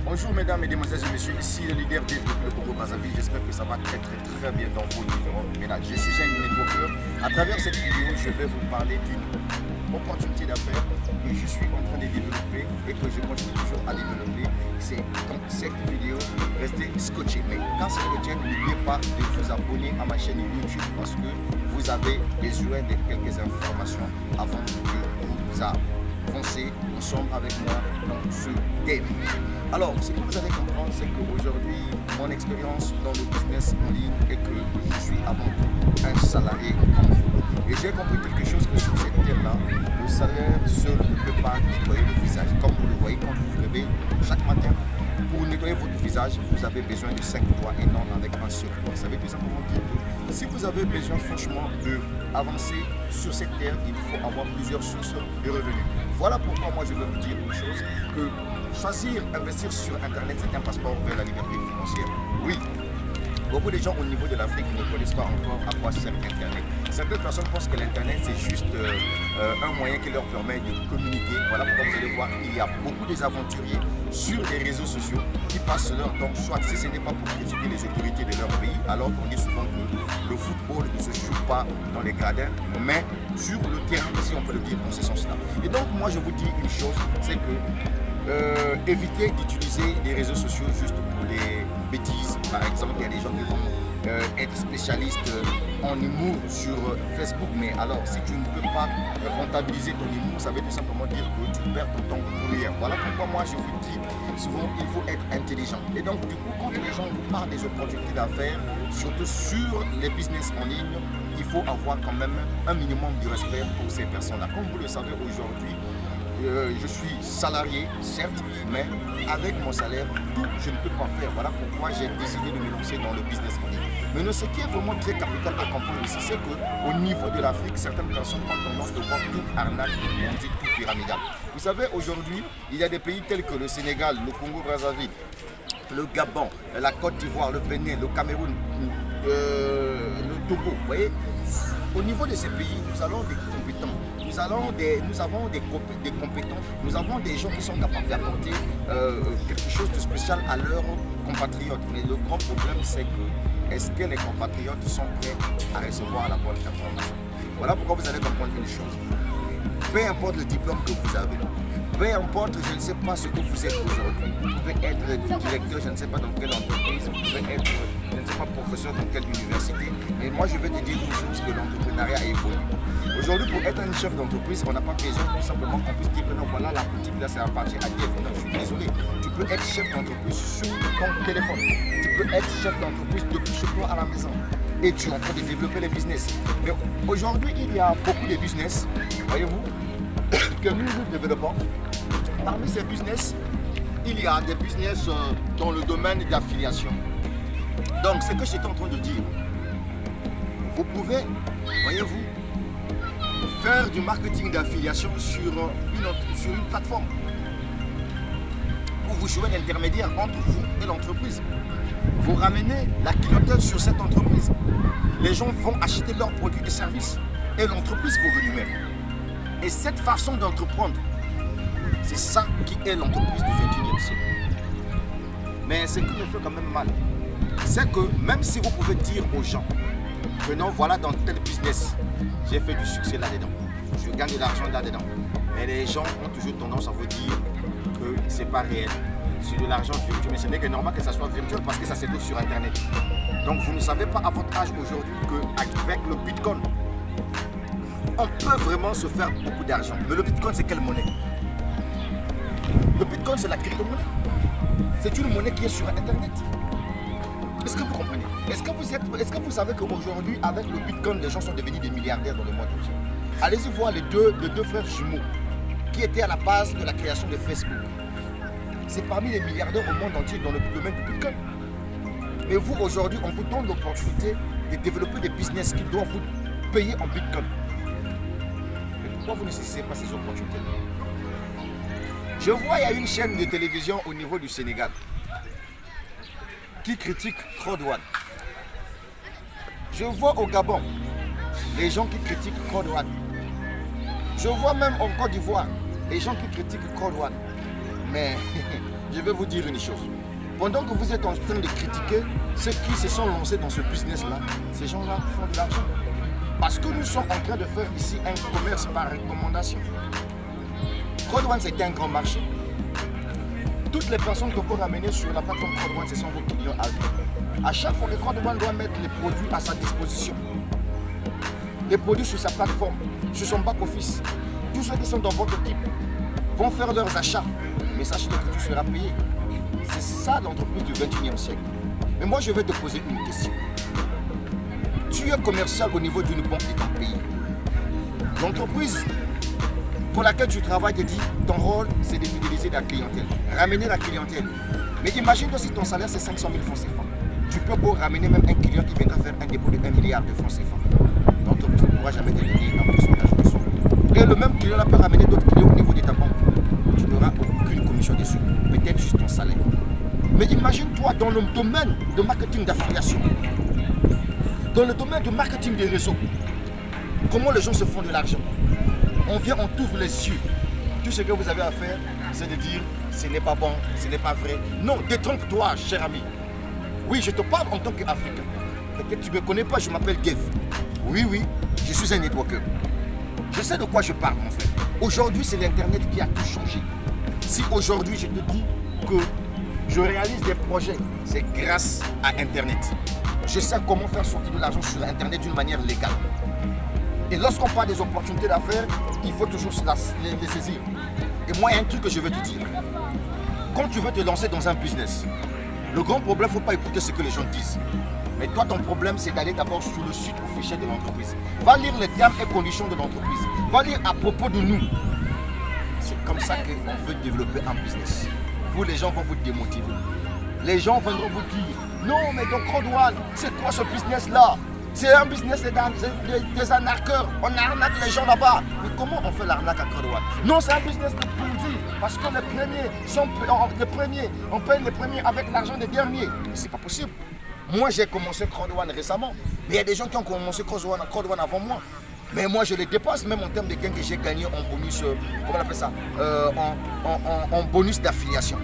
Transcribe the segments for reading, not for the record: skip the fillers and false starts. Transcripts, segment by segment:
Bonjour mesdames, mesdemoiselles et messieurs, ici le leader des le Congo-Brazzaville. J'espère que ça va très bien dans vos différents ménages. Je suis un networker. À travers cette vidéo, je vais vous parler d'une opportunité d'affaires que je suis en train de développer et que je continue toujours à développer. C'est donc cette vidéo, restez scotchés. Mais quand c'est le tien, n'oubliez pas de vous abonner à ma chaîne YouTube parce que vous avez besoin de quelques informations avant que vous avancez ensemble avec moi dans ce game. Alors, ce que vous allez comprendre, c'est qu'aujourd'hui, mon expérience dans le business en ligne est que je suis avant tout un salarié comme vous. Et j'ai compris quelque chose que sur cette terre-là, le salaire seul ne peut pas nettoyer le visage. Comme vous le voyez quand vous vous réveillez chaque matin, pour nettoyer votre visage, vous avez besoin de 5 doigts et non avec un seul doigt. Ça veut tout simplement dire que si vous avez besoin franchement d'avancer sur cette terre, il faut avoir plusieurs sources de revenus. Voilà pourquoi moi je veux vous dire une chose, que choisir, investir sur Internet, c'est un passeport vers la liberté financière. Oui, beaucoup de gens au niveau de l'Afrique ne connaissent pas encore à quoi sert Internet. Certaines personnes pensent que l'Internet c'est juste un moyen qui leur permet de communiquer. Voilà pourquoi vous allez voir qu'il y a beaucoup d'aventuriers sur les réseaux sociaux qui passent leur temps, soit si ce n'est pas pour critiquer les autorités de leur pays, alors qu'on dit souvent que le football ne se joue pas dans les gradins, mais sur le terrain, si on peut le dire dans ce sens-là. Et donc moi je vous dis une chose, c'est que évitez d'utiliser les réseaux sociaux juste pour les bêtises. Par exemple, il y a des gens qui vont être spécialistes en humour sur Facebook, mais alors si tu ne peux pas rentabiliser ton humour, ça veut tout simplement dire que tu perds ton temps pour rien. Voilà pourquoi moi je vous dis souvent il faut être intelligent. Et donc du coup, quand les gens vous parlent des opportunités d'affaires, surtout sur les business en ligne, il faut avoir quand même un minimum de respect pour ces personnes-là. Comme vous le savez aujourd'hui, je suis salarié, certes, mais avec mon salaire, tout je ne peux pas faire. Voilà pourquoi j'ai décidé de me lancer dans le business en ligne. Mais ce qui est vraiment très capital à comprendre ici, c'est qu'au niveau de l'Afrique, certaines personnes ont tendance de voir toute arnaque, on dit tout pyramidal. Vous savez, aujourd'hui, il y a des pays tels que le Sénégal, le Congo-Brazzaville, le Gabon, la Côte d'Ivoire, le Bénin, le Cameroun, le Togo. Vous voyez, au niveau de ces pays, nous avons des compétents. Nous avons des compétents, nous avons des gens qui sont capables d'apporter quelque chose de spécial à leurs compatriotes. Mais le grand problème, c'est que est-ce que les compatriotes sont prêts à recevoir la bonne information? Voilà pourquoi vous allez comprendre une chose. Peu importe le diplôme que vous avez, peu importe, je ne sais pas ce que vous êtes aujourd'hui. Vous pouvez être directeur, je ne sais pas dans quelle entreprise, vous pouvez être, je ne sais pas, professeur dans quelle université. Mais moi, je vais te dire une chose, que l'entrepreneuriat évolue. Aujourd'hui, pour être un chef d'entreprise, on n'a pas besoin tout simplement qu'on puisse dire que non, voilà, la boutique là, c'est à partir à DF. Non, je suis désolé. Tu peux être chef d'entreprise sur ton téléphone. Tu peux être chef d'entreprise depuis chez toi à la maison. Et tu es en train de développer les business. Mais aujourd'hui, il y a beaucoup de business, voyez-vous, que nous développons. Parmi ces business, il y a des business dans le domaine d'affiliation. Donc, ce que j'étais en train de dire, vous pouvez, voyez-vous, faire du marketing d'affiliation sur une plateforme où vous jouez l'intermédiaire entre vous et l'entreprise. Vous ramenez la clientèle sur cette entreprise. Les gens vont acheter leurs produits et services et l'entreprise vous rémunère. Et cette façon d'entreprendre, c'est ça qui est l'entreprise du 21e siècle. Mais ce qui me fait quand même mal, c'est que même si vous pouvez dire aux gens que non, voilà, dans tel business, j'ai fait du succès là-dedans, je gagne de l'argent là-dedans, mais les gens ont toujours tendance à vous dire que c'est pas réel. C'est de l'argent virtuel, mais ce n'est que normal que ça soit virtuel parce que ça se trouve sur Internet. Donc vous ne savez pas à votre âge aujourd'hui qu'avec le Bitcoin, on peut vraiment se faire beaucoup d'argent. Mais le Bitcoin, c'est quelle monnaie? Le Bitcoin, c'est la crypto-monnaie. C'est une monnaie qui est sur Internet. Est-ce que vous comprenez? Est-ce que vous savez qu'aujourd'hui, avec le Bitcoin, les gens sont devenus des milliardaires dans le monde entier? Allez-y voir les deux frères jumeaux qui étaient à la base de la création de Facebook. C'est parmi les milliardaires au monde entier dans le domaine du Bitcoin. Mais vous, aujourd'hui, on vous donne l'opportunité de développer des business qui doivent vous payer en Bitcoin. Mais pourquoi vous ne saisissez pas ces opportunités? Je vois, il y a une chaîne de télévision au niveau du Sénégal qui critique Fraud-One. Je vois au Gabon les gens qui critiquent Fraud-One. Je vois même en Côte d'Ivoire les gens qui critiquent Fraud-One. Mais je vais vous dire une chose. Pendant que vous êtes en train de critiquer ceux qui se sont lancés dans ce business-là, ces gens-là font de l'argent. Parce que nous sommes en train de faire ici un commerce par recommandation. Crowd1, c'est un grand marché. Toutes les personnes que vous ramenez sur la plateforme Crowd1, ce sont vos clients à vie. À chaque fois que Crowd1 doit mettre les produits à sa disposition, les produits sur sa plateforme, sur son back-office, tous ceux qui sont dans votre équipe vont faire leurs achats. Mais sachez que tu seras payé. C'est ça l'entreprise du 21e siècle. Mais moi, je vais te poser une question. Tu es commercial au niveau d'une banque de ton pays. L'entreprise pour laquelle tu travailles te dit ton rôle, c'est de fidéliser la clientèle, ramener la clientèle. Mais imagine-toi si ton salaire, c'est 500 000 francs CFA. Tu peux beau ramener même un client qui viendra faire un dépôt de 1 milliard de francs CFA. L'entreprise ne pourra jamais te donner un pourcentage dessus. Et le même client peut ramener d'autres clients au niveau de ta banque. Tu n'auras aucune commission dessus, peut-être juste ton salaire. Mais imagine-toi dans le domaine de marketing d'affiliation, dans le domaine de marketing des réseaux, comment les gens se font de l'argent. On vient, on t'ouvre les yeux. Tout ce que vous avez à faire, c'est de dire ce n'est pas bon, ce n'est pas vrai. Non, détrompe-toi, cher ami. Oui, je te parle en tant qu'Africain. Peut-être tu ne me connais pas, je m'appelle Gev. Oui, je suis un networker. Je sais de quoi je parle, mon frère. Aujourd'hui, c'est l'Internet qui a tout changé. Si aujourd'hui, je te dis que je réalise des projets, c'est grâce à Internet. Je sais comment faire sortir de l'argent sur Internet d'une manière légale. Et lorsqu'on parle des opportunités d'affaires, il faut toujours les saisir. Et moi, il y a un truc que je veux te dire. Quand tu veux te lancer dans un business, le grand problème, il ne faut pas écouter ce que les gens disent. Mais toi, ton problème, c'est d'aller d'abord sur le site officiel de l'entreprise. Va lire les termes et conditions de l'entreprise. Va lire à propos de nous. C'est comme ça qu'on veut développer un business. Vous, les gens vont vous démotiver. Les gens viendront vous dire, non, mais donc Crowd1, c'est quoi ce business-là? C'est un business des arnaqueurs. On arnaque les gens là-bas. Mais comment on fait l'arnaque à Crowd1? Non, c'est un business de produit. Parce que les premiers sont les premiers. On paye les premiers avec l'argent des derniers. Mais c'est pas possible. Moi, j'ai commencé Crowd1 récemment. Mais il y a des gens qui ont commencé Crowd1 avant moi. Mais moi, je les dépasse même en termes de gains que j'ai gagné en bonus, comment on appelle ça, en bonus d'affiliation.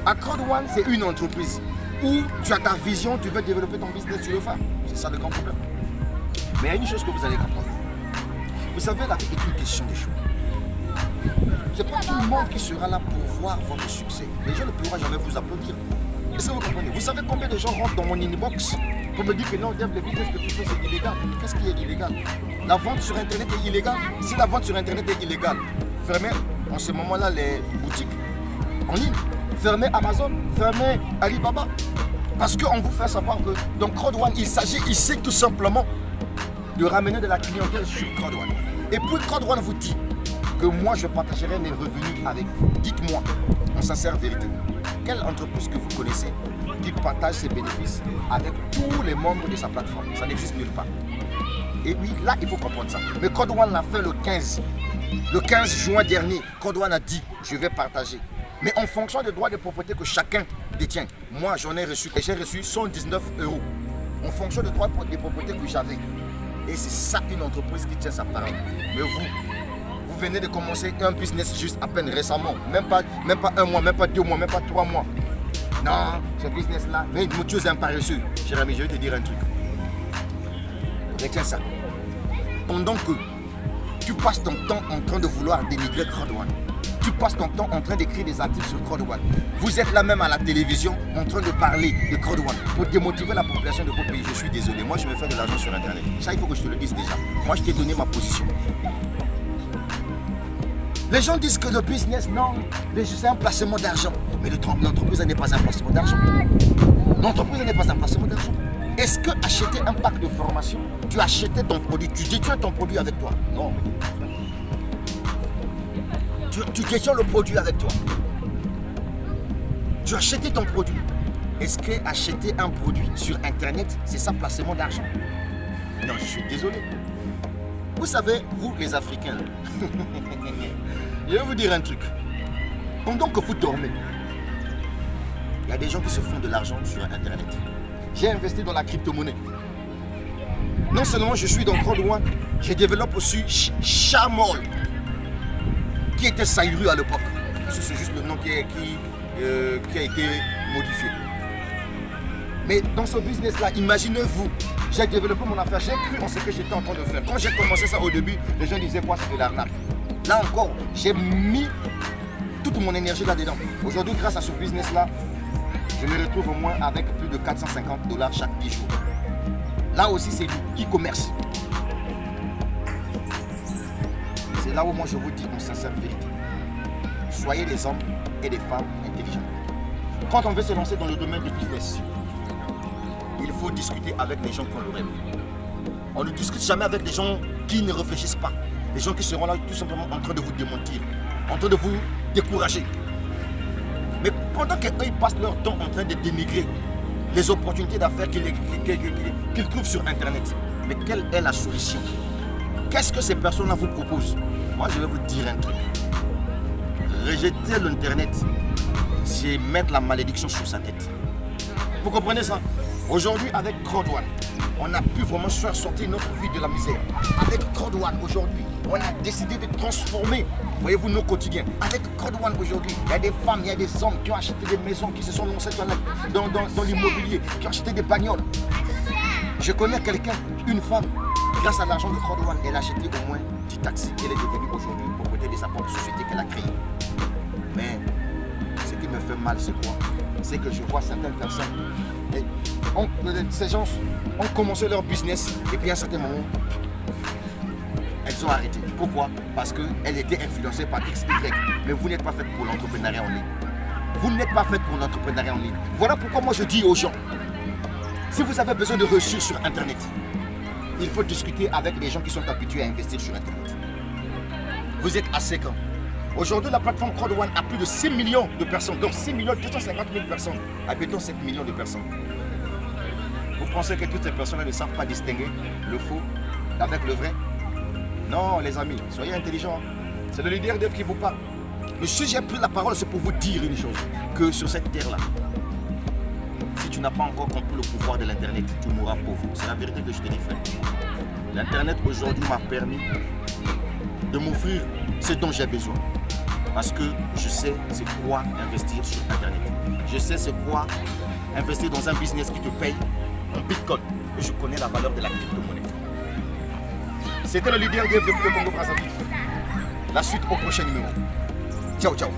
À Crowd1, c'est une entreprise où tu as ta vision, tu veux développer ton business, tu le fais. C'est ça le grand problème. Mais il y a une chose que vous allez comprendre. Vous savez, la vie est une question de choix. Ce n'est pas tout le monde qui sera là pour voir votre succès. Les gens ne pourront jamais vous applaudir. Est-ce que vous comprenez? Vous savez combien de gens rentrent dans mon inbox pour me dire que non, Dev, le business que tu fais, c'est illégal. Qu'est-ce qui est illégal? La vente sur Internet est illégale. Si la vente sur Internet est illégale, fermez en ce moment-là les boutiques en ligne. Fermez Amazon, fermez Alibaba. Parce qu'on vous fait savoir que dans Crowd1, il s'agit ici tout simplement de ramener de la clientèle sur Crowd1. Et puis Crowd1 vous dit que moi je partagerai mes revenus avec vous. Dites-moi, en sincère vérité, quelle entreprise que vous connaissez qui partage ses bénéfices avec tous les membres de sa plateforme? Ça n'existe nulle part. Et oui, là il faut comprendre ça. Mais Crowd1 l'a fait le 15 juin dernier. Crowd1 a dit, je vais partager. Mais en fonction des droits de propriété que chacun détient. Moi, j'en ai reçu, et j'ai reçu 119 €. En fonction des droits de propriété que j'avais. Et c'est ça une entreprise qui tient sa parole. Mais vous venez de commencer un business juste à peine récemment. Même pas un mois, même pas 2 mois, même pas 3 mois. Non, ce business-là, mais tu es un paresseux. Cher ami, je vais te dire un truc. Retiens ça. Pendant que tu passes ton temps en train de vouloir dénigrer Crowd1, tu passes ton temps en train d'écrire des articles sur Crowd1. Vous êtes là même à la télévision en train de parler de Crowd1 pour démotiver la population de votre pays. Je suis désolé, moi je me fais de l'argent sur Internet. Ça, il faut que je te le dise déjà. Moi, je t'ai donné ma position. Les gens disent que le business, non, c'est un placement d'argent. Mais l'entreprise n'est pas un placement d'argent. L'entreprise n'est pas un placement d'argent. Est-ce que acheter un pack de formation, tu achetais ton produit, tu détiens ton produit avec toi? Non. Tu détiens le produit avec toi. Tu as acheté ton produit. Est-ce que acheter un produit sur Internet, c'est ça placement d'argent? Non, je suis désolé. Vous savez, vous les Africains, je vais vous dire un truc. Pendant que vous dormez, il y a des gens qui se font de l'argent sur Internet. J'ai investi dans la crypto-monnaie. Non seulement je suis dans Crowd1, je développe aussi Shamol, qui était Sairu à l'époque. puisque c'est juste le nom qui a été modifié. Mais dans ce business-là, imaginez-vous, j'ai développé mon affaire, j'ai cru en ce que j'étais en train de faire. Quand j'ai commencé ça au début, les gens disaient quoi, c'est de l'arnaque. Là encore, j'ai mis toute mon énergie là-dedans. Aujourd'hui, grâce à ce business-là, je me retrouve au moins avec plus de 450 $ chaque 10 jours. Là aussi, c'est du e-commerce. C'est là où moi je vous dis en sincère vérité. Soyez des hommes et des femmes intelligents. Quand on veut se lancer dans le domaine du business, il faut discuter avec les gens qui ont le rêve. On ne discute jamais avec des gens qui ne réfléchissent pas. Des gens qui seront là tout simplement en train de vous démentir, en train de vous décourager. Mais pendant qu'ils passent leur temps en train de dénigrer les opportunités d'affaires qu'ils trouvent sur Internet, mais quelle est la solution? Qu'est-ce que ces personnes-là vous proposent? Moi, je vais vous dire un truc. Rejeter l'Internet, c'est mettre la malédiction sur sa tête. Vous comprenez ça? Aujourd'hui, avec Crowd1, on a pu vraiment faire sortir notre vie de la misère. Avec Crowd1, aujourd'hui, on a décidé de transformer, voyez-vous, nos quotidiens. Avec Crowd1, aujourd'hui, il y a des femmes, il y a des hommes qui ont acheté des maisons, qui se sont lancés dans l'immobilier, qui ont acheté des bagnoles. Je connais quelqu'un, une femme, grâce à l'argent de Crowd1, elle a acheté au moins 10 taxis. Elle est devenue aujourd'hui propriétaire de sa propre société qu'elle a créée. Mais ce qui me fait mal, c'est quoi? C'est que je vois certaines personnes, ces gens ont commencé leur business et puis à un certain moment, elles ont arrêté. Pourquoi? Parce qu'elles étaient influencées par XY. Mais vous n'êtes pas faites pour l'entrepreneuriat en ligne. Vous n'êtes pas faites pour l'entrepreneuriat en ligne. Voilà pourquoi moi je dis aux gens, si vous avez besoin de réussir sur Internet, il faut discuter avec les gens qui sont habitués à investir sur Internet. Vous êtes assez grand. Aujourd'hui, la plateforme Crowd1 a plus de 6 millions de personnes, donc 6 250 000 personnes, habitons 7 millions de personnes. Vous pensez que toutes ces personnes ne savent pas distinguer le faux avec le vrai? Non, les amis, soyez intelligents. C'est le leader d'œuvre qui vous parle. Mais si j'ai pris la parole, c'est pour vous dire une chose, que sur cette terre-là, si tu n'as pas encore compris le pouvoir de l'Internet, tu mourras pauvre. C'est la vérité que je te dis, frère. L'Internet aujourd'hui m'a permis de m'offrir ce dont j'ai besoin. Parce que je sais c'est quoi investir sur Internet. Je sais c'est quoi investir dans un business qui te paye en Bitcoin. Et je connais la valeur de la crypto-monnaie. C'était le leader depuis le Congo-Brazzaville. La suite au prochain numéro. Ciao, ciao.